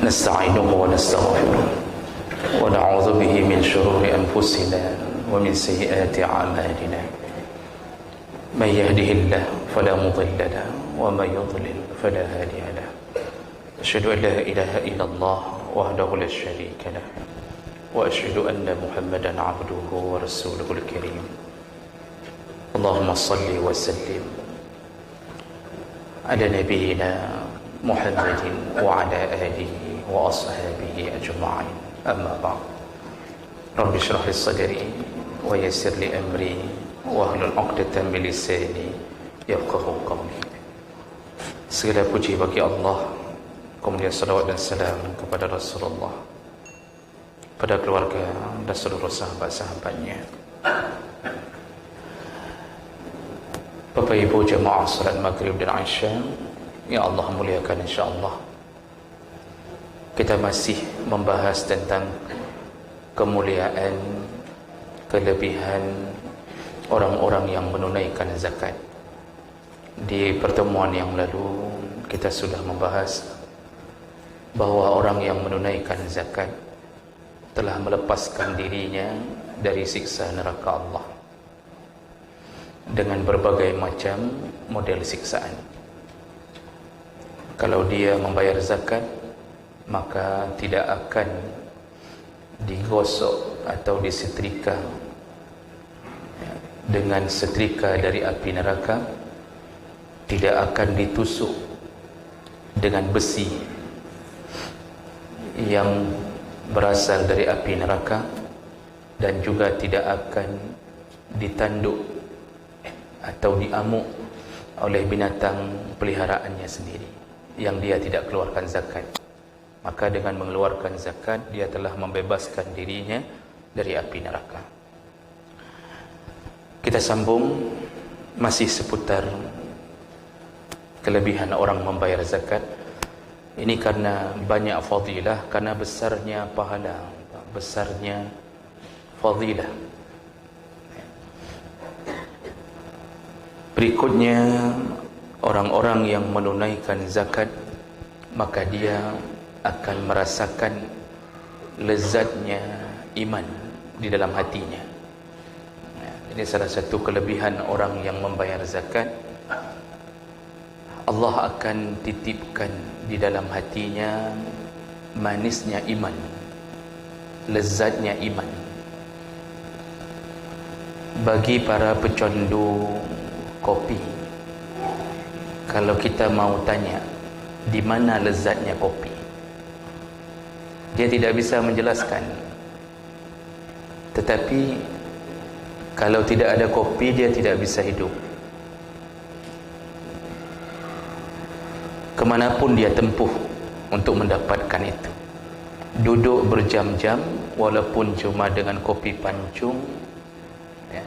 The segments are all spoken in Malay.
نستعينه ونستغفره ونعوذ به من شرور أنفسنا ومن سيئات أعمالنا من يهده الله فلا مضل له ومن يضلل فلا هادي له أشهد أن لا إله إلا الله وحده لا شريك له وأشهد أن محمدا عبده ورسوله الكريم اللهم صل وسلم على نبينا محمد وعلى آله وأصحابه أجمعين أما بعد رب اشرح لي صدري ويسر لي أمري واحلل عقدة من لساني يفقهوا قولي. Segala puji bagi Allah, kemudian salawat dan salam kepada Rasulullah, pada keluarga dan seluruh sahabat-sahabatnya. Bapak Ibu jemaah salat Maghrib dan Isya yang Allah muliakan, insya-Allah kita masih membahas tentang kemuliaan, kelebihan orang-orang yang menunaikan zakat. Di pertemuan yang lalu kita sudah membahas bahawa orang yang menunaikan zakat telah melepaskan dirinya dari siksa neraka Allah dengan berbagai macam model siksaan. Kalau dia membayar zakat, maka tidak akan digosok atau disetrika dengan setrika dari api neraka, tidak akan ditusuk dengan besi yang berasal dari api neraka, dan juga tidak akan ditanduk atau diamuk oleh binatang peliharaannya sendiri yang dia tidak keluarkan zakat. Maka dengan mengeluarkan zakat, dia telah membebaskan dirinya dari api neraka. Kita sambung masih seputar kelebihan orang membayar zakat. Ini karena banyak fadilah, karena besarnya pahala, besarnya fadilah. Berikutnya, orang-orang yang menunaikan zakat, maka dia akan merasakan lezatnya iman di dalam hatinya. Ini salah satu kelebihan orang yang membayar zakat. Allah akan titipkan di dalam hatinya manisnya iman, lezatnya iman. Bagi para pecandu kopi, kalau kita mau tanya di mana lezatnya kopi, dia tidak bisa menjelaskan. Tetapi kalau tidak ada kopi, dia tidak bisa hidup. Kemanapun dia tempuh untuk mendapatkan itu, duduk berjam-jam walaupun cuma dengan kopi pancung,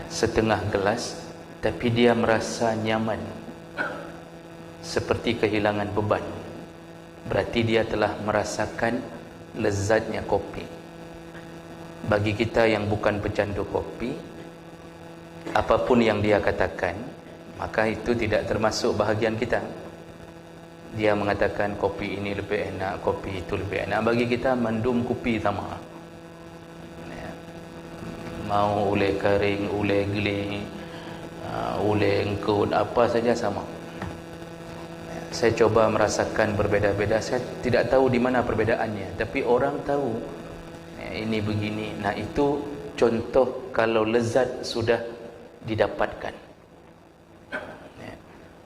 setengah gelas, tapi dia merasa nyaman, seperti kehilangan beban. Berarti dia telah merasakan lezatnya kopi. Bagi kita yang bukan pecandu kopi, apapun yang dia katakan, maka itu tidak termasuk bahagian kita. Dia mengatakan kopi ini lebih enak, kopi itu lebih enak. Bagi kita mandum kopi sama, mau ule kering, ule geling, ule engkun, apa saja sama. Saya coba merasakan berbeza-beza. Saya tidak tahu di mana perbedaannya, tapi orang tahu ini begini. Nah, itu contoh kalau lezat sudah didapatkan.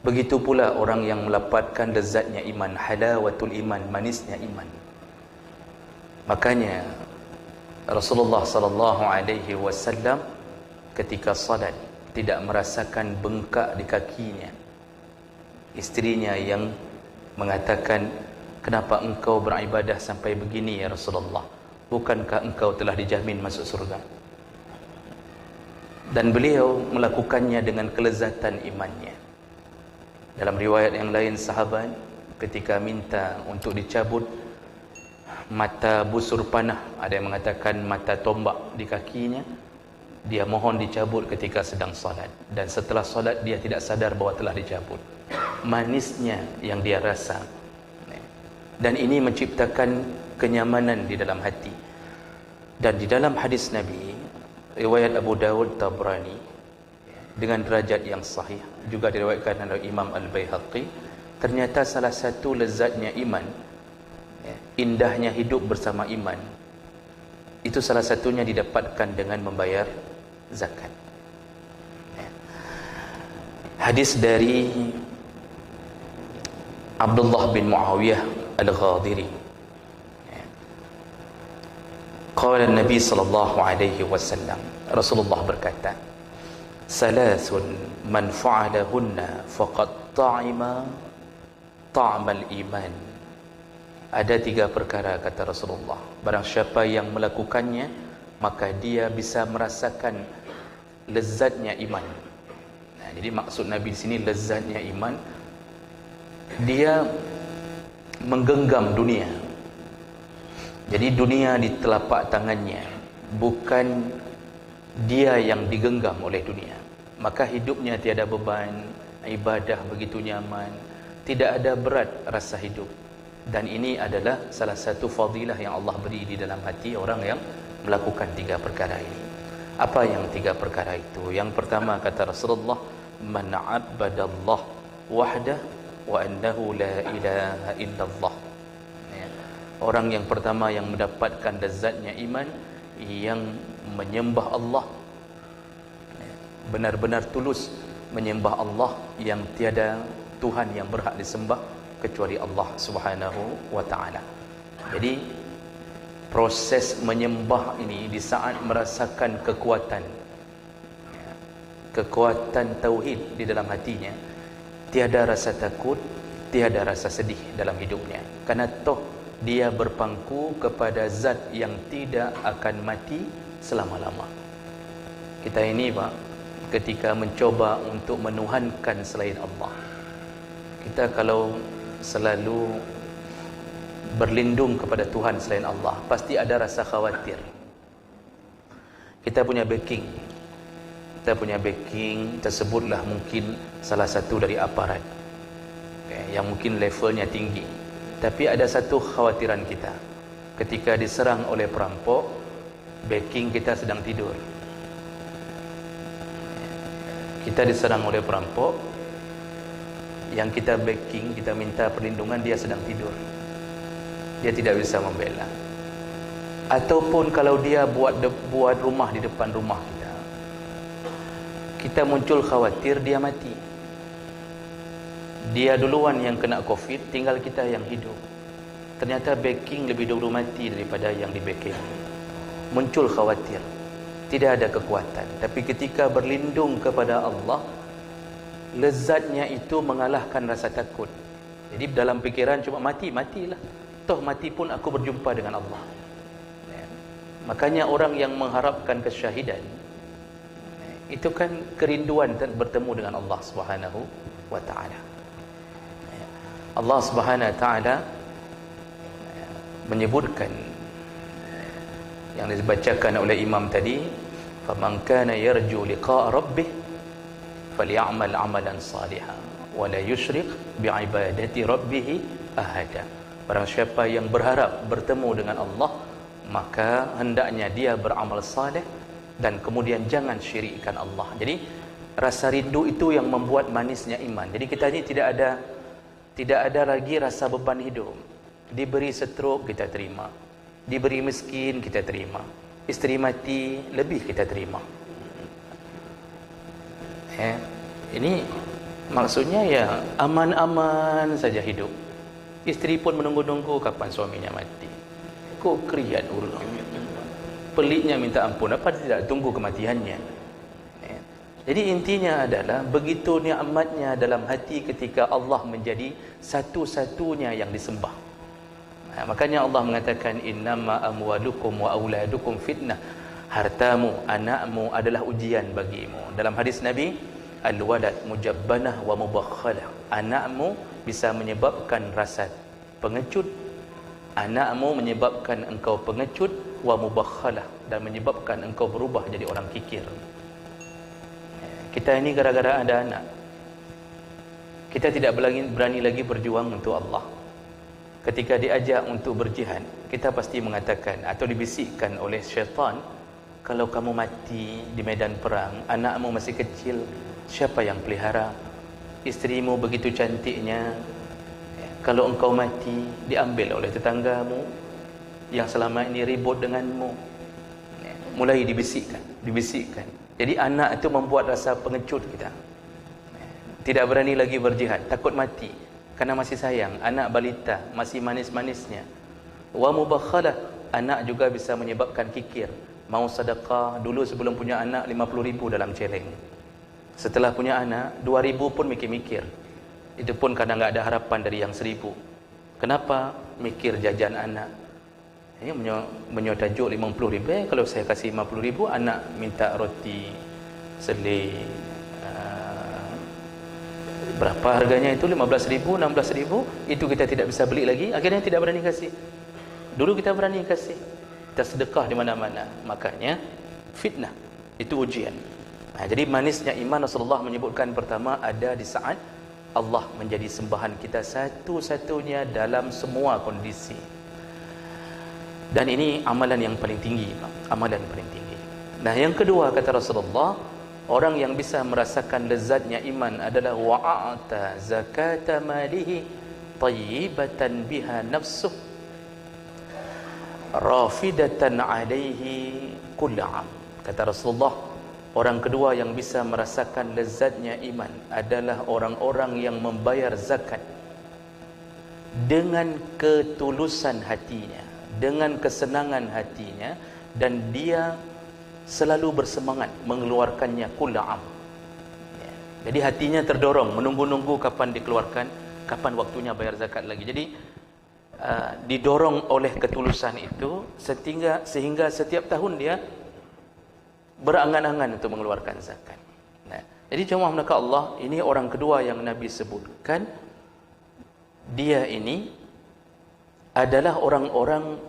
Begitu pula orang yang mendapatkan lezatnya iman, halawatul iman, manisnya iman. Makanya Rasulullah sallallahu alaihi wasallam ketika salat tidak merasakan bengkak di kakinya. Istrinya yang mengatakan, "Kenapa engkau beribadah sampai begini ya Rasulullah? Bukankah engkau telah dijamin masuk surga?" Dan beliau melakukannya dengan kelezatan imannya. Dalam riwayat yang lain, sahabat ketika minta untuk dicabut mata busur panah, ada yang mengatakan mata tombak di kakinya, dia mohon dicabut ketika sedang salat, dan setelah salat dia tidak sadar bahawa telah dicabut. Manisnya yang dia rasa, dan ini menciptakan kenyamanan di dalam hati. Dan di dalam hadis Nabi riwayat Abu Dawud Tabrani dengan derajat yang sahih, juga diriwayatkan oleh Imam Al-Baihaqi, ternyata salah satu lezatnya iman, indahnya hidup bersama iman, itu salah satunya didapatkan dengan membayar zakat. Hadis dari Abdullah bin Muawiyah Al-Ghadiri, qala Nabi sallallahu alaihi wasallam, Rasulullah berkata, salasun man fa'alahunna faqad ta'ima ta'mal iman. Ada 3 perkara, kata Rasulullah, barang siapa yang melakukannya maka dia bisa merasakan lezatnya iman. Jadi maksud Nabi di sini lezatnya iman, dia menggenggam dunia. Jadi dunia di telapak tangannya, bukan dia yang digenggam oleh dunia. Maka hidupnya tiada beban, ibadah begitu nyaman, tidak ada berat rasa hidup. Dan ini adalah salah satu fadilah yang Allah beri di dalam hati orang yang melakukan 3 perkara ini. Apa yang 3 perkara itu? Yang pertama, kata Rasulullah, man 'abbadallah wahdah wa annahu la ilaha illallah. Orang yang pertama yang mendapatkan lezatnya iman, yang menyembah Allah, benar-benar tulus menyembah Allah, yang tiada Tuhan yang berhak disembah kecuali Allah Subhanahu wa ta'ala. Jadi proses menyembah ini di saat merasakan kekuatan tauhid di dalam hatinya, tiada rasa takut, tiada rasa sedih dalam hidupnya, karena toh dia berpangku kepada zat yang tidak akan mati selama-lama. Kita ini Pak, ketika mencoba untuk menuhankan selain Allah, kita kalau selalu berlindung kepada Tuhan selain Allah, pasti ada rasa khawatir. Kita punya backing tersebutlah mungkin salah satu dari aparat, yang mungkin levelnya tinggi. Tapi ada satu khawatiran kita, ketika diserang oleh perampok, backing kita sedang tidur. Kita diserang oleh perampok, yang kita backing, kita minta perlindungan, dia sedang tidur, dia tidak bisa membela. Ataupun kalau dia buat rumah di depan rumah kita muncul khawatir dia mati, dia duluan yang kena COVID, tinggal kita yang hidup. Ternyata backing lebih dulu mati daripada yang di backing. Muncul khawatir, tidak ada kekuatan. Tapi ketika berlindung kepada Allah, lezatnya itu mengalahkan rasa takut. Jadi dalam fikiran cuma matilah, toh mati pun aku berjumpa dengan Allah. Makanya orang yang mengharapkan kesyahidan, itu kan kerinduan bertemu dengan Allah Subhanahu wa ta'ala. Allah Subhanahu wa ta'ala menyebutkan yang dibacakan oleh imam tadi, faman kana yarju liqa'a rabbih falyamal 'amalan salihan wa la yusyrik bi'ibadati rabbih ahada. Barang siapa yang berharap bertemu dengan Allah, maka hendaknya dia beramal saleh dan kemudian jangan syirikkan Allah. Jadi rasa rindu itu yang membuat manisnya iman. Jadi kita ini tidak ada lagi rasa beban hidup. Diberi stroke kita terima, diberi miskin kita terima, isteri mati lebih kita terima. Ini maksudnya ya aman-aman saja hidup. Isteri pun menunggu-nunggu kapan suaminya mati. Kok kriat urus, peliknya minta ampun, apa tidak tunggu kematiannya. Jadi intinya adalah begitu nikmatnya dalam hati ketika Allah menjadi satu-satunya yang disembah. Makanya Allah mengatakan innama amwalukum wa auladukum fitnah. Hartamu, anakmu adalah ujian bagimu. Dalam hadis Nabi, al-walad mujabbanah wa mubakhalah. Anakmu bisa menyebabkan rasa pengecut, anakmu menyebabkan engkau pengecut, wa mubakhalah, dan menyebabkan engkau berubah jadi orang kikir. Kita ini gara-gara ada anak, kita tidak berani lagi berjuang untuk Allah. ketika diajak untuk berjihad, kita pasti mengatakan atau dibisikkan oleh syaitan, kalau kamu mati di medan perang, anakmu masih kecil, siapa yang pelihara? Isterimu begitu cantiknya, kalau engkau mati, diambil oleh tetanggamu yang selama ini ribut denganmu. Mulai dibisikkan. Jadi anak itu membuat rasa pengecut kita. Tidak berani lagi berjihad, takut mati karena masih sayang. Anak balita masih manis-manisnya. Wa mubakhalah, anak juga bisa menyebabkan kikir. Mau sedekah, dulu sebelum punya anak 50,000 dalam celeng. Setelah punya anak 2,000 pun mikir-mikir. Itu pun kadang enggak ada harapan dari yang 1,000. Kenapa? Mikir jajan anak. Ini menyotajuk 50,000. Kalau saya kasih 50,000, anak minta roti selai, berapa harganya itu? 15,000, 16,000. Itu kita tidak bisa beli lagi, akhirnya tidak berani kasih. Dulu kita berani kasih, kita sedekah di mana-mana. Makanya fitnah itu ujian. Jadi manisnya iman, Rasulullah menyebutkan pertama ada di saat Allah menjadi sembahan kita satu-satunya dalam semua kondisi. Dan ini amalan yang paling tinggi, amalan paling tinggi. Nah, yang kedua kata Rasulullah, orang yang bisa merasakan lezatnya iman adalah wa'ata zakata malihi tayyibatan biha nafsuh rafidatan alaihi kulla'am. Kata Rasulullah, orang kedua yang bisa merasakan lezatnya iman adalah orang-orang yang membayar zakat dengan ketulusan hatinya, dengan kesenangan hatinya, dan dia selalu bersemangat mengeluarkannya kula'am. Jadi hatinya terdorong, menunggu-nunggu kapan dikeluarkan, kapan waktunya bayar zakat lagi. Jadi didorong oleh ketulusan itu sehingga setiap tahun dia berangan-angan untuk mengeluarkan zakat. Nah, jadi jemaah maka Allah, ini orang kedua yang Nabi sebutkan. Dia ini adalah orang-orang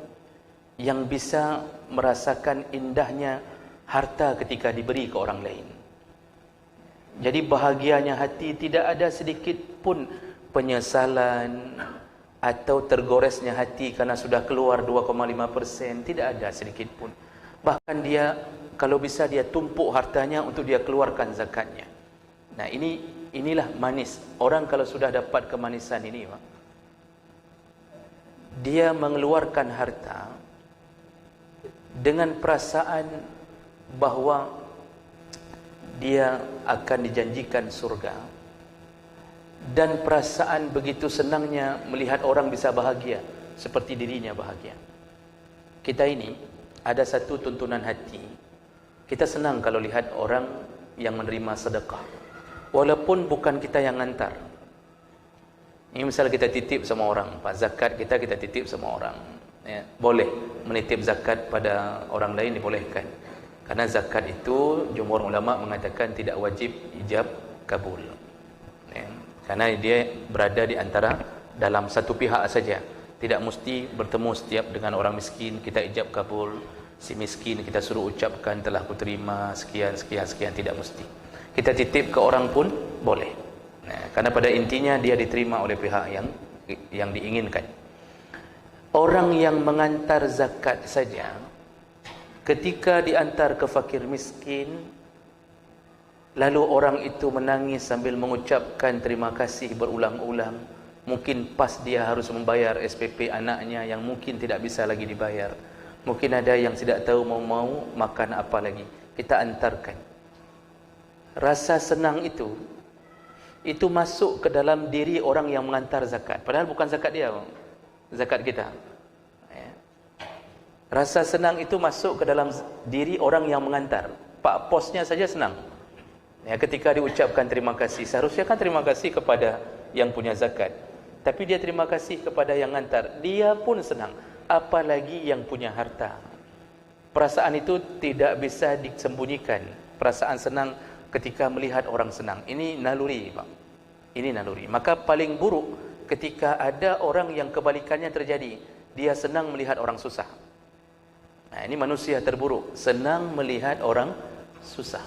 yang bisa merasakan indahnya harta ketika diberi ke orang lain. Jadi bahagianya hati, tidak ada sedikit pun penyesalan atau tergoresnya hati karena sudah keluar 2,5%, tidak ada sedikit pun. Bahkan dia kalau bisa dia tumpuk hartanya untuk dia keluarkan zakatnya. Nah, inilah manis. Orang kalau sudah dapat kemanisan ini, dia mengeluarkan harta dengan perasaan bahawa dia akan dijanjikan surga, dan perasaan begitu senangnya melihat orang bisa bahagia seperti dirinya bahagia. Kita ini ada satu tuntunan hati. Kita senang kalau lihat orang yang menerima sedekah, walaupun bukan kita yang hantar. Ini misalnya kita titip sama orang, Pak, zakat kita titip sama orang, ya, boleh menitip zakat pada orang lain, dibolehkan. Karena zakat itu jumhur ulama mengatakan tidak wajib ijab kabul, ya, karena dia berada di antara dalam satu pihak saja. Tidak mesti bertemu setiap dengan orang miskin kita ijab kabul. Si miskin kita suruh ucapkan telah kuterima sekian, tidak mesti. Kita titip ke orang pun boleh. Nah, karena pada intinya dia diterima oleh pihak yang diinginkan. Orang yang mengantar zakat saja, ketika diantar ke fakir miskin, lalu orang itu menangis sambil mengucapkan terima kasih berulang-ulang, mungkin pas dia harus membayar SPP anaknya yang mungkin tidak bisa lagi dibayar, mungkin ada yang tidak tahu mau makan apa lagi, kita antarkan. Rasa senang itu masuk ke dalam diri orang yang mengantar zakat, padahal bukan zakat dia, zakat kita, ya. Rasa senang itu masuk ke dalam diri orang yang mengantar. Pak posnya saja senang, ya, ketika diucapkan terima kasih. Seharusnya kan terima kasih kepada yang punya zakat, tapi dia terima kasih kepada yang mengantar, dia pun senang. Apalagi yang punya harta. Perasaan itu tidak bisa disembunyikan. Perasaan senang ketika melihat orang senang. Ini naluri, Pak. Ini naluri. Maka paling buruk ketika ada orang yang kebalikannya terjadi. Dia senang melihat orang susah. Nah, ini manusia terburuk. Senang melihat orang susah.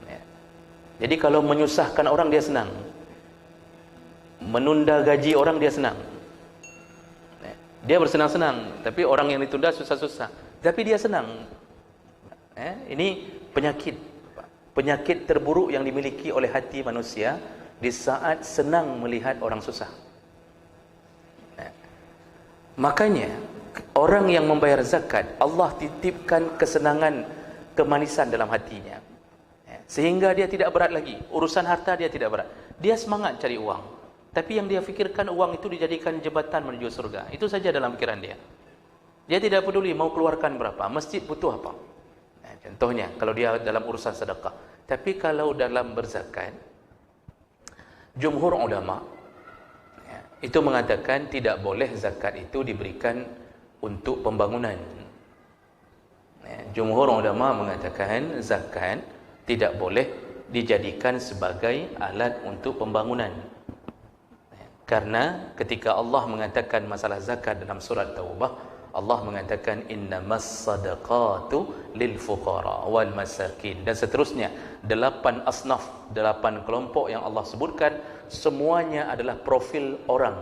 Ya. Jadi kalau menyusahkan orang dia senang. Menunda gaji orang dia senang. Dia bersenang-senang, tapi orang yang ditunda susah-susah. Tapi dia senang. Ini penyakit terburuk yang dimiliki oleh hati manusia di saat senang melihat orang susah. Makanya orang yang membayar zakat, Allah titipkan kesenangan, kemanisan dalam hatinya, sehingga dia tidak berat lagi. Urusan harta dia tidak berat. Dia semangat cari uang, tapi yang dia fikirkan uang itu dijadikan jembatan menuju surga. Itu saja dalam pikiran dia. Dia tidak peduli mau keluarkan berapa, masjid butuh apa. Contohnya kalau dia dalam urusan sedekah. Tapi kalau dalam berzakat, jumhur ulama itu mengatakan tidak boleh zakat itu diberikan untuk pembangunan. Jumhur ulama mengatakan zakat tidak boleh dijadikan sebagai alat untuk pembangunan. Karena ketika Allah mengatakan masalah zakat dalam surat Taubah, Allah mengatakan innamas sadaqatu lil fuqara wal masakin, dan seterusnya. 8 asnaf, 8 kelompok yang Allah sebutkan, semuanya adalah profil orang